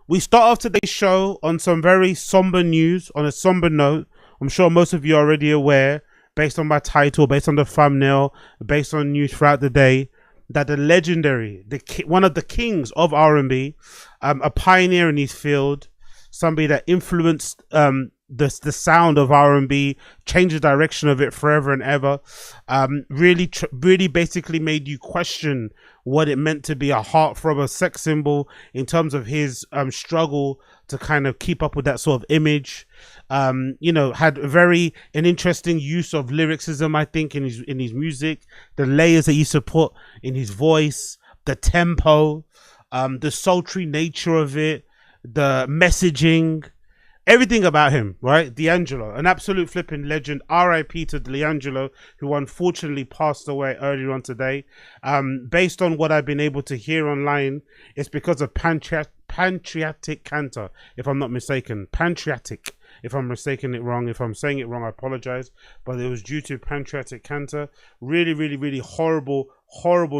We start off today's show on some very somber news, on a somber note. I'm sure most of you are already aware, based on my title, based on the thumbnail, based on news throughout the day, that the legendary, one of the kings of R&B, a pioneer in his field, somebody that influenced the sound of R&B, changed the direction of it forever and ever, really basically made you question what it meant to be a heartthrob, a sex symbol, in terms of his struggle to kind of keep up with that sort of image. Had an interesting use of lyricism, I think, in his music, the layers that he used to put in his voice, the tempo, the sultry nature of it, the messaging, everything about him, right? D'Angelo, an absolute flipping legend. R.I.P. to D'Angelo, who unfortunately passed away earlier on today. Based on what I've been able to hear online, it's because of pancreatic cancer, if I'm not mistaken. Pancreatic, if I'm mistaken it wrong. If I'm saying it wrong, I apologize. But it was due to pancreatic cancer. Really, really, really horrible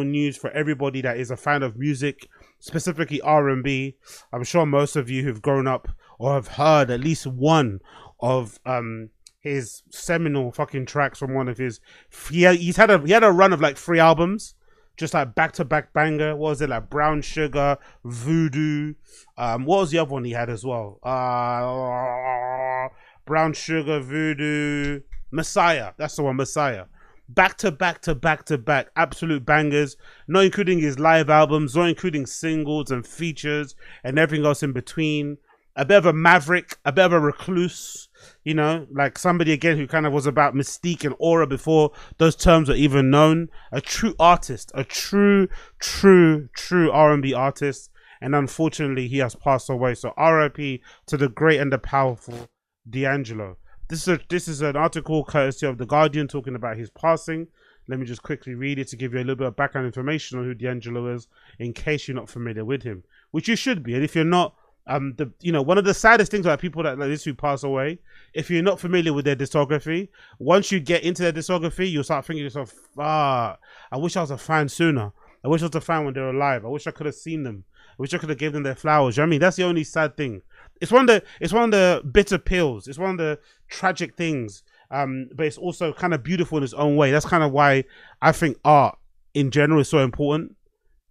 news for everybody that is a fan of music, specifically R&B. I'm sure most of you who've grown up or have heard at least one of his seminal fucking tracks from one of his. He had a run of like 3 albums, just like back-to-back banger. What was it, like Brown Sugar, Voodoo? What was the other one he had as well? Brown Sugar, Voodoo, Messiah. That's the one, Messiah. Back to back, absolute bangers, not including his live albums, not including singles and features and everything else in between. A bit of a maverick, a bit of a recluse, like somebody again who kind of was about mystique and aura before those terms were even known. A true artist, a true R&B artist, and unfortunately he has passed away. So R.I.P. to the great and the powerful D'Angelo. This is an article courtesy of The Guardian talking about his passing. Let me just quickly read it to give you a little bit of background information on who D'Angelo is, in case you're not familiar with him, which you should be. And if you're not, one of the saddest things about people that like this who pass away, if you're not familiar with their discography, once you get into their discography, you'll start thinking to yourself, I wish I was a fan sooner. I wish I was a fan when they were alive. I wish I could have seen them. I wish I could have given them their flowers. You know what I mean? That's the only sad thing. It's one of the bitter pills. It's one of the tragic things. But it's also kind of beautiful in its own way. That's kind of why I think art in general is so important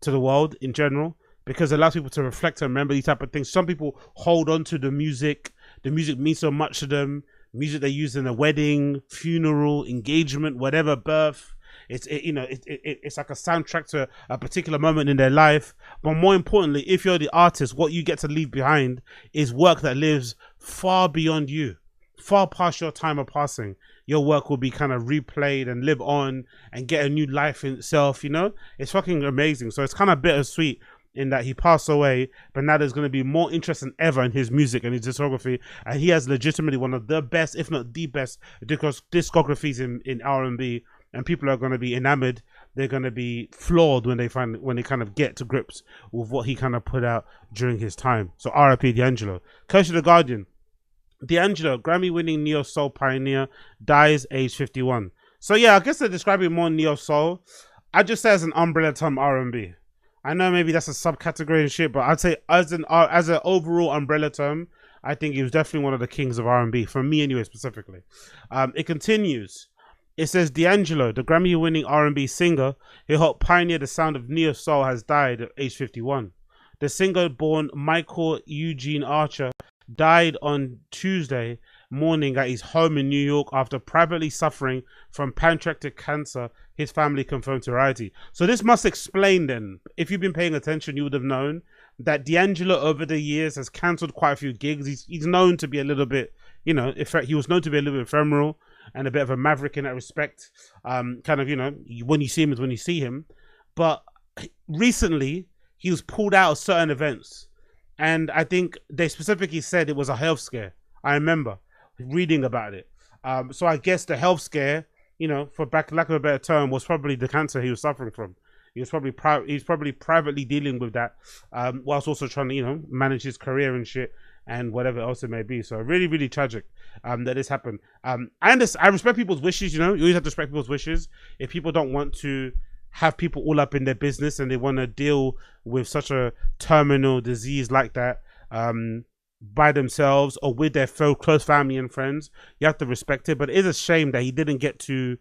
to the world in general, because it allows people to reflect and remember these type of things. Some people hold on to the music. The music means so much to them. Music they use in a wedding, funeral, engagement, whatever, birth. It's like a soundtrack to a particular moment in their life. But more importantly, if you're the artist, what you get to leave behind is work that lives far beyond you, far past your time of passing. Your work will be kind of replayed and live on and get a new life in itself. It's fucking amazing. So it's kind of bittersweet in that he passed away, but now there's going to be more interest than ever in his music and his discography, and he has legitimately one of the best, if not the best, discographies in R&B, and people are going to be enamored. They're going to be floored when they kind of get to grips with what he kind of put out during his time. So R.I.P. D'Angelo. Courtesy of The Guardian. D'Angelo, Grammy-winning neo-soul pioneer, dies age 51. So yeah, I guess they're describing more neo-soul. I just say as an umbrella term R&B. I know maybe that's a subcategory and shit, but I'd say as an overall umbrella term, I think he was definitely one of the kings of R&B, for me anyway, specifically. It continues. It says, D'Angelo, the Grammy-winning R&B singer who helped pioneer the sound of neo-soul, has died at age 51. The singer-born Michael Eugene Archer died on Tuesday morning at his home in New York after privately suffering from pancreatic cancer, his family confirmed to Variety. So this must explain then, if you've been paying attention, you would have known that D'Angelo over the years has cancelled quite a few gigs. He's known to be a little bit, he was known to be a little bit ephemeral and a bit of a maverick in that respect. When you see him is when you see him. But recently, he was pulled out of certain events. And I think they specifically said it was a health scare. I remember reading about it. So I guess the health scare, for lack of a better term, was probably the cancer he was suffering from. He's probably privately dealing with that, whilst also trying to, manage his career and shit and whatever else it may be. So really, really tragic that this happened. I respect people's wishes. You always have to respect people's wishes. If people don't want to have people all up in their business and they want to deal with such a terminal disease like that, by themselves or with their close family and friends. You have to respect it, but it is a shame that he didn't get to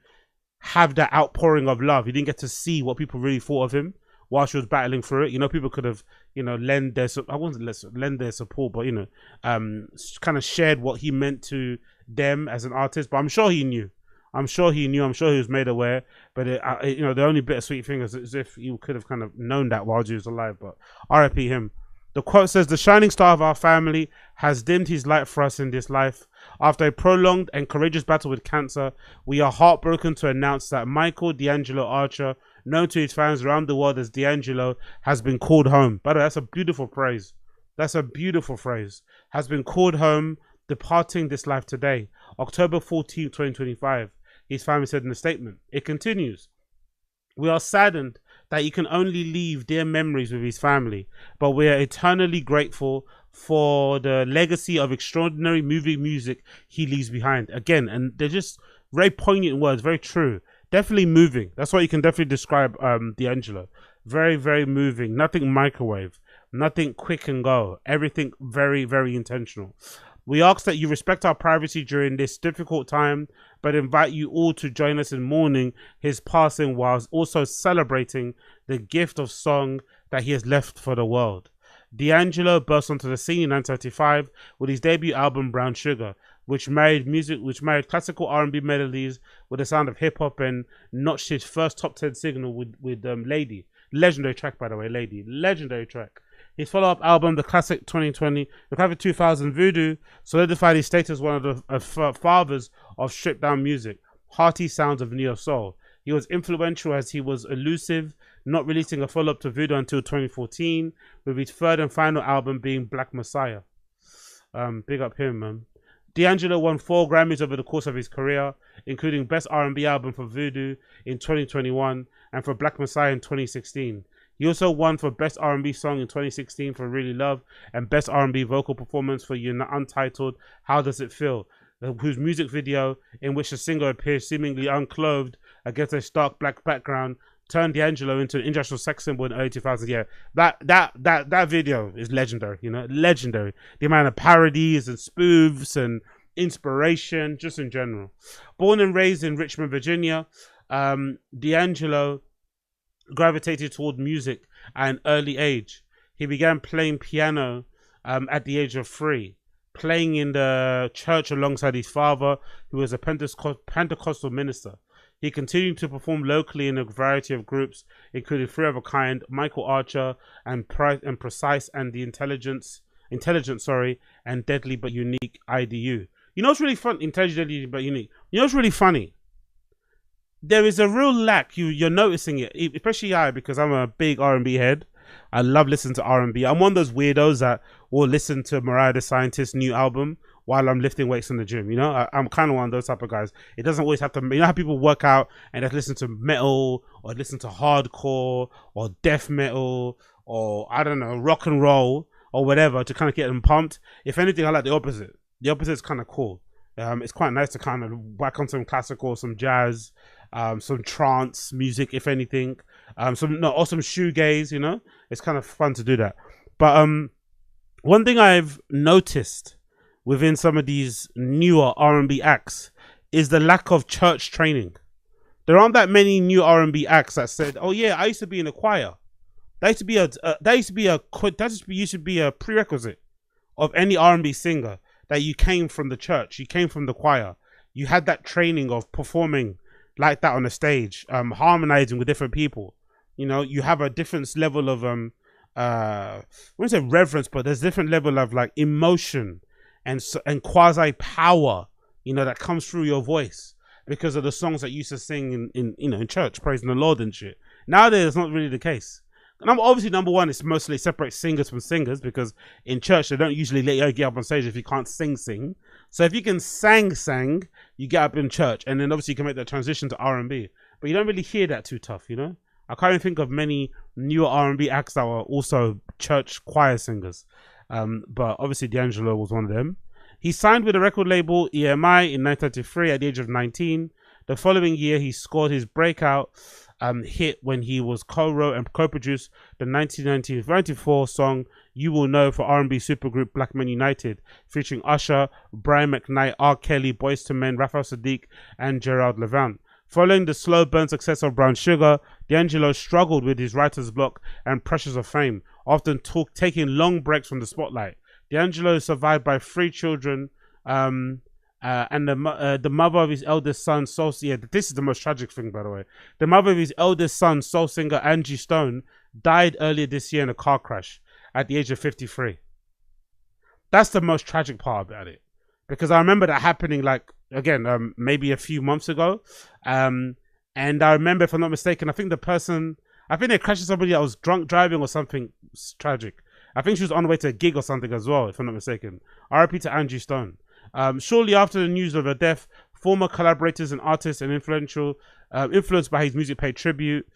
have that outpouring of love. He didn't get to see what people really thought of him while she was battling through it. You know, people could have, you know, lend their support, but, you know, kind of shared what he meant to them as an artist. But I'm sure he knew. I'm sure he was made aware. But you know, the only bittersweet thing is as if you could have kind of known that while he was alive. But R.I.P. him. The quote says, "The shining star of our family has dimmed his light for us in this life. After a prolonged and courageous battle with cancer, we are heartbroken to announce that Michael D'Angelo Archer, known to his fans around the world as D'Angelo, has been called home." By the way, that's a beautiful phrase. That's a beautiful phrase. Has been called home, departing this life today, October 14th, 2025. His family said in a statement. It continues. "We are saddened that he can only leave dear memories with his family, but we are eternally grateful for the legacy of extraordinary moving music he leaves behind." Again, and they're just very poignant words, very true. Definitely moving. That's what you can definitely describe D'Angelo. Very, very moving. Nothing microwave. Nothing quick and go. Everything very, very intentional. "We ask that you respect our privacy during this difficult time, but invite you all to join us in mourning his passing whilst also celebrating the gift of song that he has left for the world." D'Angelo burst onto the scene in 1935 with his debut album Brown Sugar, which married classical R&B melodies with the sound of hip hop and notched his first top 10 signal with Lady. Legendary track, by the way, Lady. Legendary track. His follow-up album, the classic 2000 Voodoo, solidified his status as one of the fathers of stripped-down music, hearty sounds of neo soul. He was influential as he was elusive, not releasing a follow-up to Voodoo until 2014, with his third and final album being Black Messiah. Big up him, man. D'Angelo won 4 Grammys over the course of his career, including Best R&B Album for Voodoo in 2021 and for Black Messiah in 2016. He also won for Best R&B Song in 2016 for Really Love and Best R&B Vocal Performance for Untitled How Does It Feel, whose music video, in which the singer appears seemingly unclothed against a stark black background, turned D'Angelo into an international sex symbol in the early 2000s. Yeah, that video is legendary, you know, legendary. The amount of parodies and spoofs and inspiration, just in general. Born and raised in Richmond, Virginia, D'Angelo gravitated toward music at an early age. He began playing piano at the age of 3, playing in the church alongside his father, who was a Pentecostal minister. He continued to perform locally in a variety of groups, including Three of a Kind, Michael Archer, and Precise, and the Intelligent, and Deadly But Unique IDU. You know what's really fun? Intelligent But Unique. You know what's really funny? There is a real lack. You're noticing it, especially I, because I'm a big R&B head. I love listening to R&B. I'm one of those weirdos that will listen to Mariah the Scientist's new album while I'm lifting weights in the gym. You know, I'm kind of one of those type of guys. It doesn't always have to, you know how people work out and they listen to metal or listen to hardcore or death metal or, I don't know, rock and roll or whatever to kind of get them pumped. If anything, I like the opposite. The opposite is kind of cool. It's quite nice to kind of whack on some classical, some jazz, some trance music, if anything, or some shoegaze. You know, it's kind of fun to do that. But one thing I've noticed within some of these newer R&B acts is the lack of church training. There aren't that many new R&B acts that said, "Oh yeah, I used to be in a choir." That used to be a prerequisite of any R&B singer, that you came from the church, you came from the choir, you had that training of performing like that on the stage, harmonizing with different people. You know, you have a different level of I wouldn't say reverence, but there's different level of like emotion and quasi power, you know, that comes through your voice because of the songs that you used to sing in church, praising the Lord and shit. Nowadays, it's not really the case. Obviously, number one, it's mostly separate singers from singers, because in church they don't usually let you get up on stage if you can't sing. So if you can sang, you get up in church, and then obviously you can make that transition to R&B. But you don't really hear that too tough, you know. I can't even think of many newer R&B acts that were also church choir singers. But obviously D'Angelo was one of them. He signed with the record label EMI in 1933 at the age of 19. The following year, he scored his breakout hit when he was co-wrote and co-produced the 1994 song you will know for R&B supergroup Black Men United, featuring Usher, Brian McKnight, R. Kelly, Boyz II Men, Raphael Sadiq, and Gerald Levant. Following the slow burn success of Brown Sugar, D'Angelo struggled with his writer's block and pressures of fame, often taking long breaks from the spotlight. D'Angelo is survived by 3 children, and the mother of his eldest son, soul singer. This is the most tragic thing, by the way. The mother of his eldest son, soul singer Angie Stone, died earlier this year in a car crash at the age of 53. That's the most tragic part about it, because I remember that happening, like, again, maybe a few months ago. And I remember, if I'm not mistaken, I think they crashed somebody that was drunk driving or something tragic. I think she was on the way to a gig or something as well, if I'm not mistaken. RIP to Angie Stone. Shortly after the news of her death, former collaborators and artists and influenced by his music paid tribute.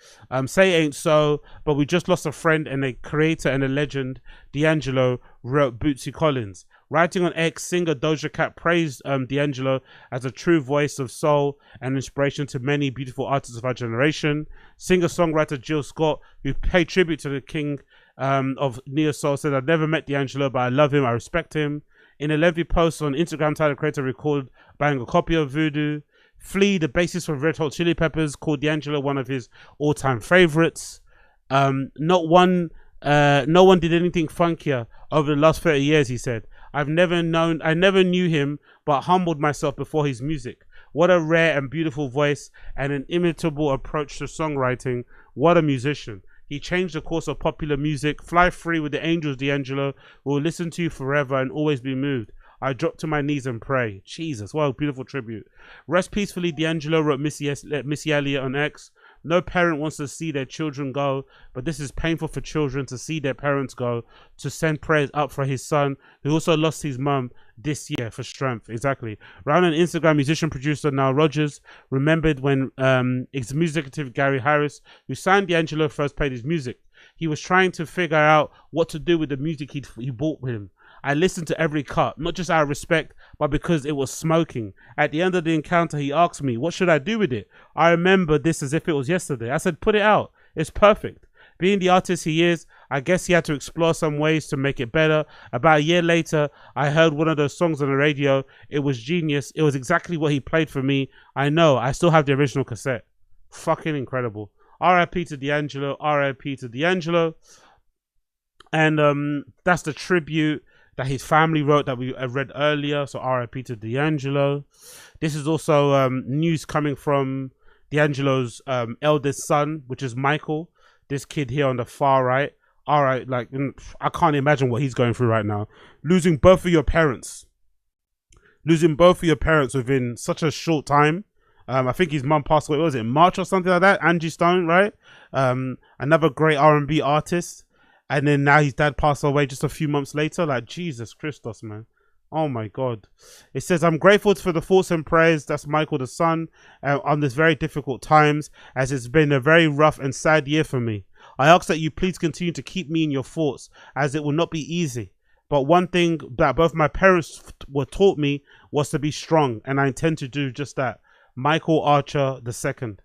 Say Ain't So, but we just lost a friend and a creator and a legend, D'Angelo, wrote Bootsy Collins. Writing on X, singer Doja Cat praised D'Angelo as a true voice of soul and inspiration to many beautiful artists of our generation. Singer-songwriter Jill Scott, who paid tribute to the king of neo soul, said, "I've never met D'Angelo, but I love him, I respect him." In a lengthy post on Instagram, Tyler Creator recalled buying a copy of Voodoo. Flea, the bassist for Red Hot Chili Peppers, called D'Angelo one of his all-time favorites. No one did anything funkier over the last 30 years, he said. I never knew him, but humbled myself before his music. What a rare and beautiful voice and an inimitable approach to songwriting. What a musician. He changed the course of popular music. Fly free with the angels, D'Angelo. We'll listen to you forever and always be moved. I drop to my knees and pray. Jesus, what a beautiful tribute. Rest peacefully, D'Angelo, wrote Missy Elliott on X. No parent wants to see their children go, but this is painful for children to see their parents go. To send prayers up for his son, who also lost his mum this year, for strength. Exactly. Round on Instagram, musician producer Nile Rodgers remembered when ex music executive Gary Harris, who signed D'Angelo, first played his music. He was trying to figure out what to do with the music he bought with him. I listened to every cut, not just out of respect, but because it was smoking. At the end of the encounter, he asked me, what should I do with it? I remember this as if it was yesterday. I said, put it out. It's perfect. Being the artist he is, I guess he had to explore some ways to make it better. About a year later, I heard one of those songs on the radio. It was genius. It was exactly what he played for me. I know. I still have the original cassette. Fucking incredible. R.I.P. to D'Angelo. R.I.P. to D'Angelo. And that's the tribute that his family wrote that we read earlier. So RIP to D'Angelo. This is also news coming from D'Angelo's eldest son, which is Michael. This kid here on the far right. All right, like, I can't imagine what he's going through right now. Losing both of your parents. Losing both of your parents within such a short time. I think his mum passed away, what was it, March or something like that? Angie Stone, right? Another great R&B artist. And then now his dad passed away just a few months later. Like, Jesus Christos, man. Oh my God. It says, I'm grateful for the thoughts and prayers. That's Michael the son on this very difficult times, as it's been a very rough and sad year for me. I ask that you please continue to keep me in your thoughts, as it will not be easy. But one thing that both my parents were taught me was to be strong, and I intend to do just that. Michael Archer II.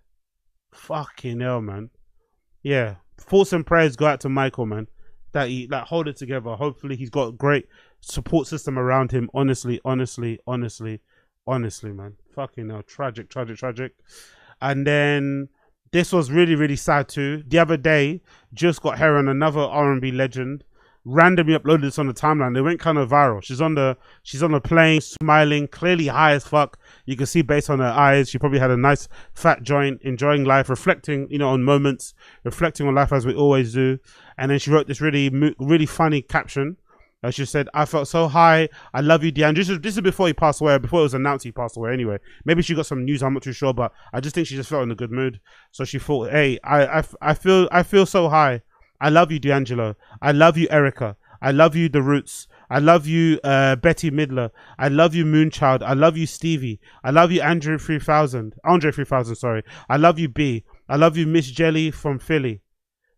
Fucking hell, man. Yeah. Thoughts and prayers go out to Michael, man. That he hold it together. Hopefully he's got a great support system around him. Honestly, man. Fucking hell. Tragic. And then this was really, really sad too. The other day, Jill Scott Heron, another R&B legend, randomly uploaded this on the timeline. They went kind of viral. She's on the plane, smiling, clearly high as fuck. You can see based on her eyes, she probably had a nice fat joint, enjoying life, reflecting, on moments, reflecting on life as we always do. And then she wrote this really funny caption. She said, I felt so high. I love you, D'Angelo. This is before he passed away, before it was announced he passed away anyway. Maybe she got some news, I'm not too sure, but I just think she just felt in a good mood. So she thought, hey, I feel so high. I love you, D'Angelo. I love you, Erica. I love you, The Roots. I love you, Betty Midler. I love you, Moonchild. I love you, Stevie. I love you, Andre 3000, sorry. I love you, B. I love you, Miss Jelly from Philly.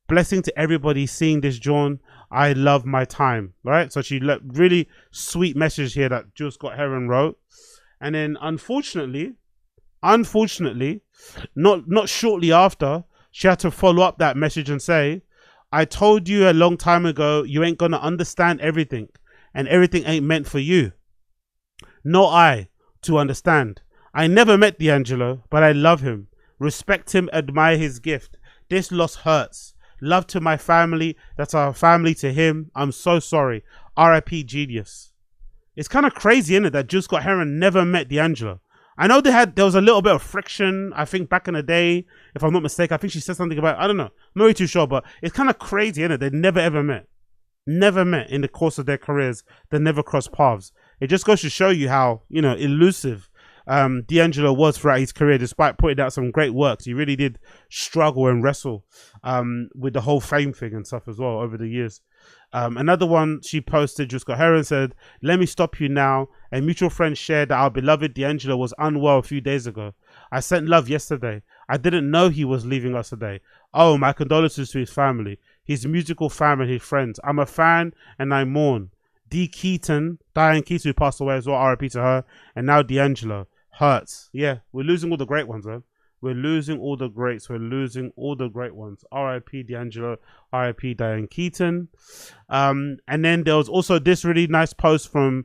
Blessing to everybody seeing this, John. I love my time. Right? So she really sweet message here that Jill Scott Heron wrote. And then unfortunately, not shortly after, she had to follow up that message and say, I told you a long time ago, you ain't gonna understand everything, and everything ain't meant for you. Nor I to understand. I never met D'Angelo, but I love him, respect him, admire his gift. This loss hurts. Love to my family, that's our family to him. I'm so sorry. R.I.P. Genius. It's kind of crazy, isn't it, that Juice Scott Heron never met D'Angelo. I know there was a little bit of friction, I think, back in the day, if I'm not mistaken. I think she said something about, I don't know, I'm not really too sure, but it's kind of crazy, isn't it? They never ever met. Never met in the course of their careers. They never crossed paths. It just goes to show you how, elusive D'Angelo was throughout his career, despite putting out some great works. He really did struggle and wrestle with the whole fame thing and stuff as well over the years. Another one she posted, Juice Scott Heron said, "Let me stop you now. A mutual friend shared that our beloved D'Angelo was unwell a few days ago. I sent love yesterday. I didn't know he was leaving us today. Oh, my condolences to his family, his musical fam and his friends. I'm a fan and I mourn. D. Keaton, Diane Keaton, who passed away as well, R.I.P. to her, and now D'Angelo. Hurts." Yeah, we're losing all the great ones, man. We're losing all the greats. We're losing all the great ones. R.I.P. D'Angelo. R.I.P. Diane Keaton. And then there was also this really nice post from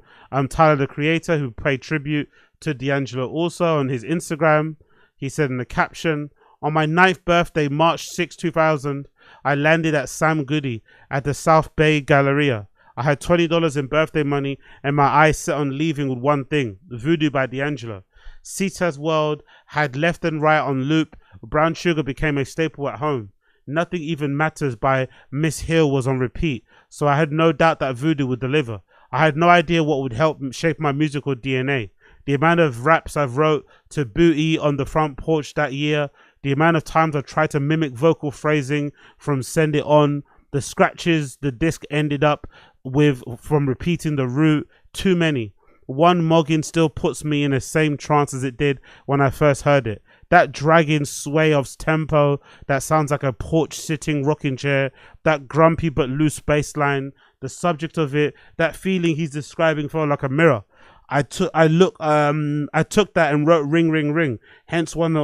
Tyler, the Creator, who paid tribute to D'Angelo also on his Instagram. He said in the caption, "On my 9th birthday, March 6, 2000, I landed at Sam Goody at the South Bay Galleria. I had $20 in birthday money and my eyes set on leaving with one thing, Voodoo by D'Angelo. Sita's World had Left and Right on loop. Brown Sugar became a staple at home. Nothing Even Matters by Miss Hill was on repeat, so I had no doubt that Voodoo would deliver. I had no idea what would help shape my musical DNA. The amount of raps I've wrote to Booty on the front porch that year, the amount of times I tried to mimic vocal phrasing from Send It On, the scratches the disc ended up with from repeating the root, too many. One Moggin still puts me in the same trance as it did when I first heard it. That dragging sway of tempo that sounds like a porch sitting rocking chair, that grumpy but loose bass line, the subject of it, that feeling he's describing felt like a mirror. I took that and wrote Ring Ring Ring, hence one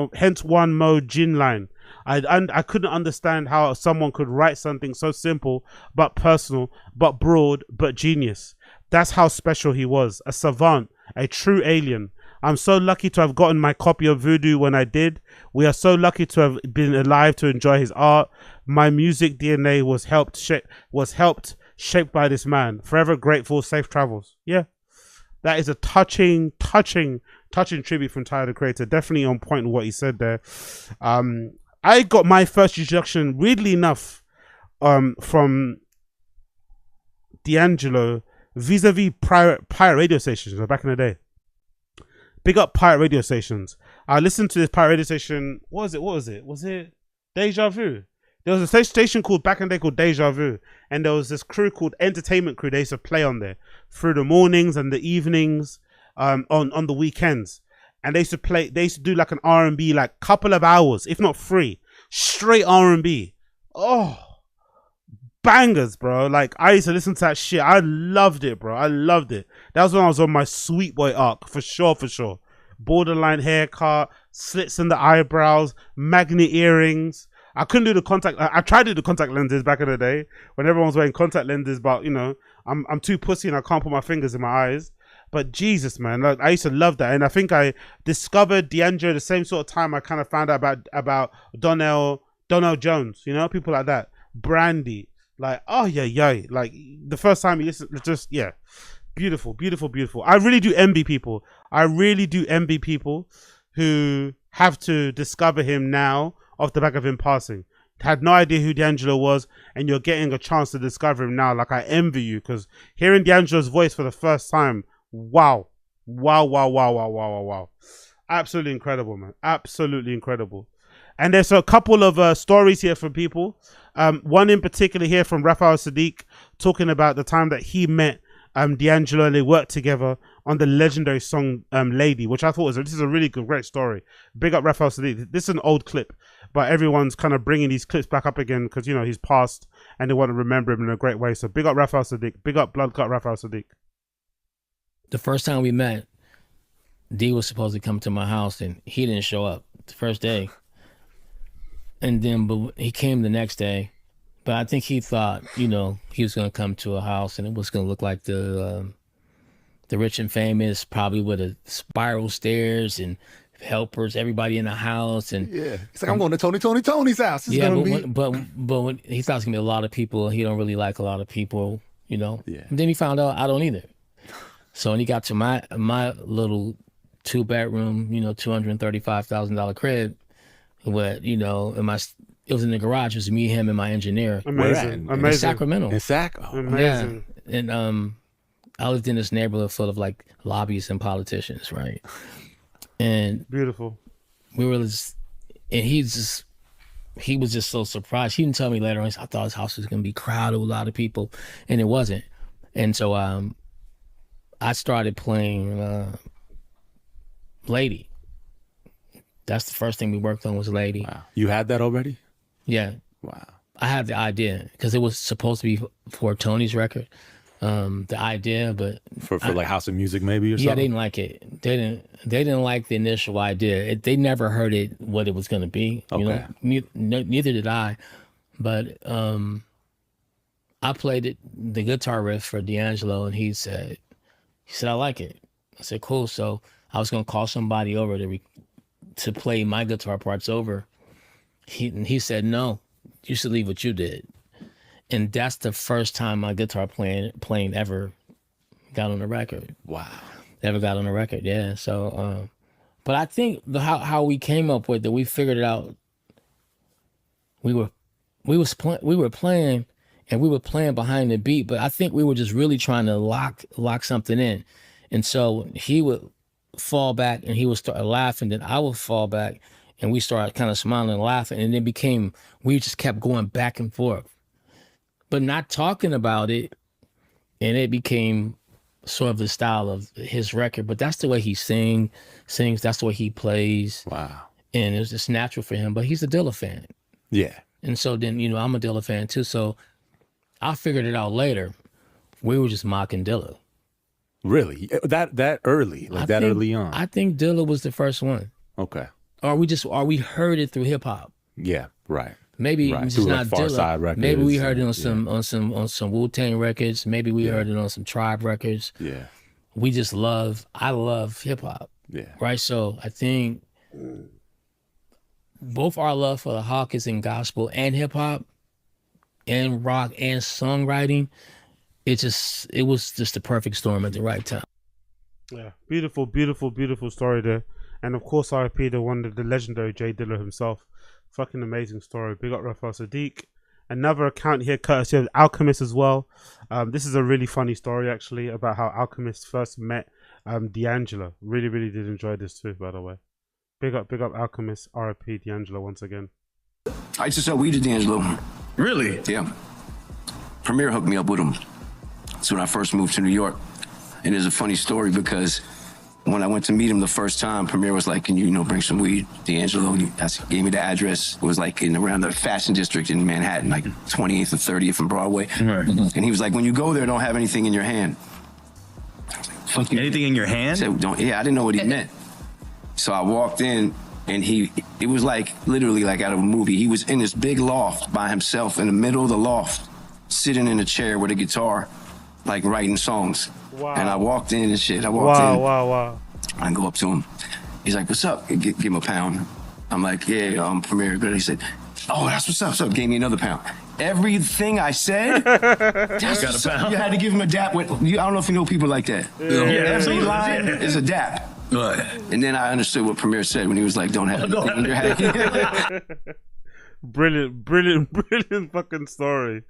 Mo Gin line. I couldn't understand how someone could write something so simple but personal but broad but genius. That's how special he was, a savant, a true alien. I'm so lucky to have gotten my copy of Voodoo when I did. We are so lucky to have been alive to enjoy his art. My music DNA was helped shaped by this man. Forever grateful, safe travels." Yeah, that is a touching tribute from Tyler, the Creator. Definitely on point with what he said there. I got my first introduction, weirdly enough, from D'Angelo vis-a-vis pirate radio stations back in the day. Big up pirate radio stations. I listened to this pirate radio station. What was it? Was it Deja Vu? There was a station back in the day called Deja Vu, and there was this crew called Entertainment Crew. They used to play on there through the mornings and the evenings, on the weekends. And they used to do like an R&B, like couple of hours, if not 3, straight R&B. Oh, bangers, bro. Like, I used to listen to that shit. I loved it, bro. I loved it. That was when I was on my Sweet Boy arc, for sure. Borderline haircut, slits in the eyebrows, magnet earrings. I couldn't do the contact. I tried to do the contact lenses back in the day when everyone was wearing contact lenses, but I'm too pussy and I can't put my fingers in my eyes. But Jesus, man, like, I used to love that. And I think I discovered D'Angelo the same sort of time I kind of found out about Donnell Jones, people like that. Brandy. Like, oh yeah. Like, the first time you listen, just, yeah. Beautiful. I really do envy people. Who have to discover him now off the back of him passing. Had no idea who D'Angelo was, and you're getting a chance to discover him now. Like, I envy you, because hearing D'Angelo's voice for the first time, wow. Absolutely incredible, man. Absolutely incredible. And there's a couple of stories here from people. One in particular here from Raphael Sadiq, talking about the time that he met D'Angelo and they worked together on the legendary song Lady, which I thought this is a really great story. Big up Raphael Sadiq. This is an old clip, but everyone's kind of bringing these clips back up again because, he's passed and they want to remember him in a great way. So big up Raphael Sadiq. Big up Blood Clot Raphael Sadiq. The first time we met, D was supposed to come to my house and he didn't show up the first day. And then he came the next day. But I think he thought, you know, he was going to come to a house and it was going to look like the rich and famous, probably with a spiral stairs and helpers, everybody in the house, and Yeah. It's like, I'm going to Tony's house. It's yeah. gonna But be. when he thought it's gonna be a lot of people, he don't really like a lot of people, you know. Yeah. And then he found out I don't either. So when he got to my little 2-bedroom, you know, $235,000 crib, what you know, it was in the garage. It was me, him, and my engineer Amazing, at? in amazing, Sacramento. In Sac? Oh, amazing. Yeah, and I lived in this neighborhood full of like lobbyists and politicians, right? And Beautiful. we were just, and he was just so surprised. He didn't tell me later on. He said, I thought his house was gonna be crowded with a lot of people, and it wasn't. And so I started playing Lady. That's the first thing we worked on was Lady. wow. You had that already? Yeah, Wow. I had the idea because it was supposed to be for Tony's record. The idea, but For like House of Music maybe or yeah, they something? didn't like it. They didn't like the initial idea. They never heard it what it was going to be. You Okay. know, neither did I. But I played the guitar riff for D'Angelo, and he said, I like it. I said, cool. So I was going to call somebody over to play my guitar parts over. He said, no, you should leave what you did. And that's the first time my guitar playing ever got on the record. Wow. Ever got on the record, yeah. So, but I think how we came up with it, we figured it out. We were playing, and we were playing behind the beat, but I think we were just really trying to lock something in. And so he would fall back and he would start laughing, then I would fall back and we started kind of smiling and laughing, and it we just kept going back and forth, but not talking about it, and it became sort of the style of his record. But that's the way he sings, that's the way he plays, Wow. and it was just natural for him. But he's a Dilla fan. Yeah. And so then, you know, I'm a Dilla fan too. So I figured it out later. We were just mocking Dilla. Really? That early? Like that early on? I think Dilla was the first one. Okay. Or we heard it through hip hop. Yeah, right. Maybe Right. it's Through, not like, Far Dilla. Side Records Maybe we heard it and- on some Wu-Tang records. Maybe we heard it on some Tribe records. Yeah. I love hip hop. Yeah. Right? So I think both our love for the Hawk is in gospel and hip hop and rock and songwriting. It was just the perfect storm at the right time. Yeah, beautiful, beautiful, beautiful story there. And of course, RIP the legendary Jay Dilla himself. Fucking amazing story. Big up Raphael Sadiq. Another account here, courtesy of Alchemist as well. This is a really funny story actually about how Alchemist first met D'Angelo. Really, really did enjoy this too, by the way. Big up Alchemist. RIP D'Angelo once again. I used to sell weed to D'Angelo. Really? Yeah. Premier hooked me up with him. That's when I first moved to New York. And it's a funny story because when I went to meet him the first time, Premier was like, can you, bring some weed? D'Angelo gave me the address. It was like around the fashion district in Manhattan, like 28th or 30th and Broadway. Right. And he was like, when you go there, don't have anything in your hand. Fuck you. Anything in your I hand? said, don't, yeah, I didn't know what he meant. So I walked in and it was like literally like out of a movie. He was in this big loft by himself in the middle of the loft, sitting in a chair with a guitar, like writing songs. Wow. And I walked in and shit. I walked in. Wow. I go up to him. He's like, what's up? Give him a pound. I'm like, yeah, Premier, good. He said, oh, that's what's up. What's up? Gave me another pound. Everything I said, that's Got a what's up. pound. You had to give him a dap. I don't know if you know people like that. Every absolutely. line Yeah. is a dap. Right. And then I understood what Premier said when he was like, don't have anything in your hand. Brilliant fucking story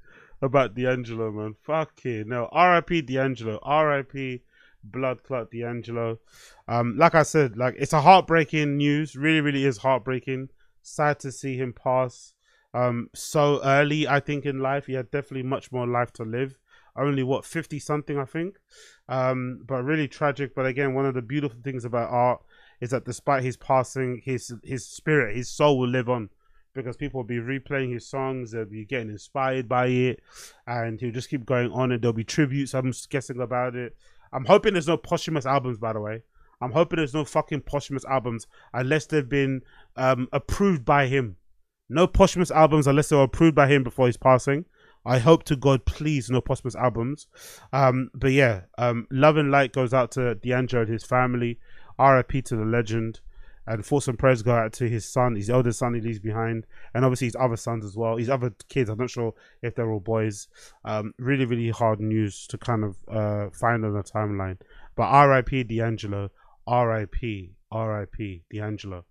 about D'Angelo, man. Fucking no. R.I.P. D'Angelo. R.I.P. Blood Clot D'Angelo. Like I said, like it's a heartbreaking news. Really, really is heartbreaking. Sad to see him pass so early, I think, in life. He had definitely much more life to live. Only 50 something, I think. But really tragic. But again, one of the beautiful things about art is that despite his passing, his spirit, his soul will live on, because people will be replaying his songs, they'll be getting inspired by it, and he'll just keep going on, and there'll be tributes, I'm guessing, about it. I'm hoping there's no posthumous albums, by the way. I'm hoping there's no fucking posthumous albums unless they've been approved by him. No posthumous albums unless they were approved by him before his passing. I hope to God, please, no posthumous albums. But yeah, love and light goes out to D'Angelo and his family. R.I.P. to the legend. And thoughts and prayers go out to his son, his eldest son he leaves behind, and obviously his other sons as well. His other kids, I'm not sure if they're all boys. Really, really hard news to kind of find on the timeline. But R.I.P. D'Angelo. R.I.P. R.I.P. D'Angelo.